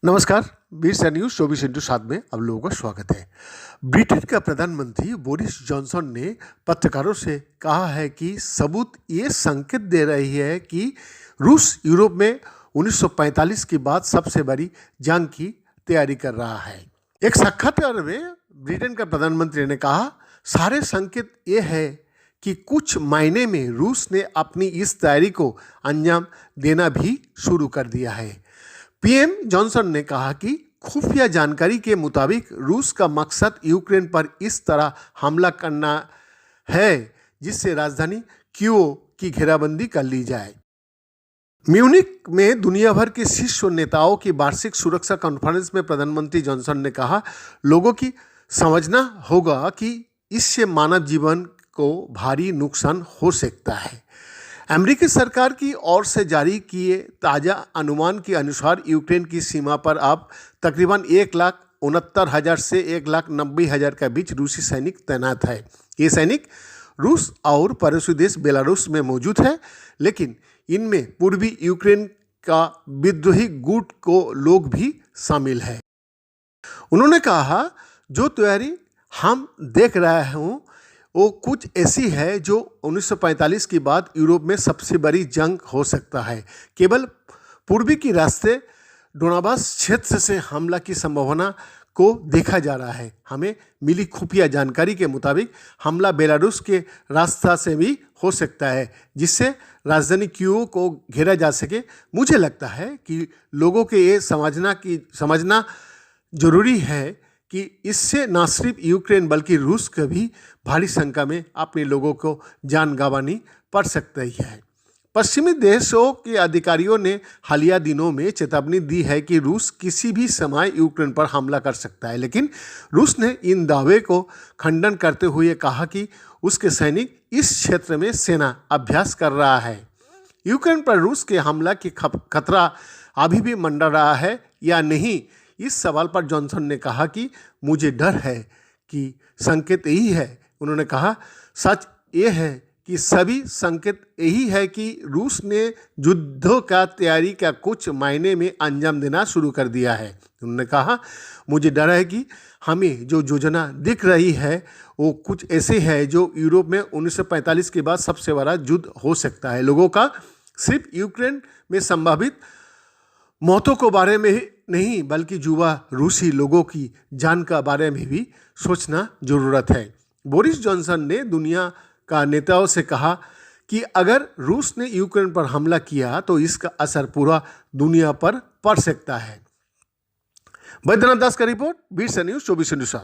नमस्कार, बीर न्यूज 24/7 में आप लोगों का स्वागत है। ब्रिटेन का प्रधानमंत्री बोरिस जॉनसन ने पत्रकारों से कहा है कि सबूत ये संकेत दे रही है कि रूस यूरोप में 1945 के बाद सबसे बड़ी जंग की तैयारी कर रहा है। एक साक्षात्कार में ब्रिटेन का प्रधानमंत्री ने कहा, सारे संकेत ये है कि कुछ महीने में रूस ने अपनी इस तैयारी को अंजाम देना भी शुरू कर दिया है। पीएम जॉनसन ने कहा कि खुफिया जानकारी के मुताबिक रूस का मकसद यूक्रेन पर इस तरह हमला करना है जिससे राजधानी कीव की घेराबंदी कर ली जाए। म्यूनिक में दुनिया भर के शीर्ष नेताओं की वार्षिक सुरक्षा कॉन्फ्रेंस में प्रधानमंत्री जॉनसन ने कहा, लोगों की समझना होगा कि इससे मानव जीवन को भारी नुकसान हो सकता है। अमेरिकी सरकार की ओर से जारी किए ताज़ा अनुमान के अनुसार यूक्रेन की सीमा पर अब तकरीबन 1,69,000 से 1,90,000 के बीच रूसी सैनिक तैनात है। ये सैनिक रूस और पड़ोसी देश बेलारूस में मौजूद है, लेकिन इनमें पूर्वी यूक्रेन का विद्रोही गुट को लोग भी शामिल है। उन्होंने कहा, जो तैयारी हम देख रहे हैं वो कुछ ऐसी है जो 1945 के बाद यूरोप में सबसे बड़ी जंग हो सकता है। केवल पूर्वी के रास्ते डोनाबास क्षेत्र से हमला की संभावना को देखा जा रहा है। हमें मिली खुफिया जानकारी के मुताबिक हमला बेलारूस के रास्ता से भी हो सकता है, जिससे राजधानी कीव को घेरा जा सके। मुझे लगता है कि लोगों के ये समझना जरूरी है कि इससे न सिर्फ यूक्रेन बल्कि रूस को भी भारी संख्या में अपने लोगों को जान गंवानी पड़ सकती है। पश्चिमी देशों के अधिकारियों ने हालिया दिनों में चेतावनी दी है कि रूस किसी भी समय यूक्रेन पर हमला कर सकता है, लेकिन रूस ने इन दावे को खंडन करते हुए कहा कि उसके सैनिक इस क्षेत्र में सेना अभ्यास कर रहा है। यूक्रेन पर रूस के हमला की खतरा अभी भी मंडरा रहा है या नहीं, इस सवाल पर जॉनसन ने कहा कि मुझे डर है कि संकेत यही है। उन्होंने कहा, सच ये है कि सभी संकेत यही है कि रूस ने युद्ध का तैयारी का कुछ महीने में अंजाम देना शुरू कर दिया है। उन्होंने कहा, मुझे डर है कि हमें जो योजना दिख रही है वो कुछ ऐसे है जो यूरोप में 1945 के बाद सबसे बड़ा युद्ध हो सकता है। लोगों का सिर्फ यूक्रेन में संभावित मौतों के बारे में नहीं बल्कि युवा रूसी लोगों की जान का बारे में भी सोचना जरूरत है। बोरिस जॉनसन ने दुनिया का नेताओं से कहा कि अगर रूस ने यूक्रेन पर हमला किया तो इसका असर पूरा दुनिया पर पड़ सकता है। बैद्यनाथ दास का रिपोर्ट, बीर न्यूज 24/7।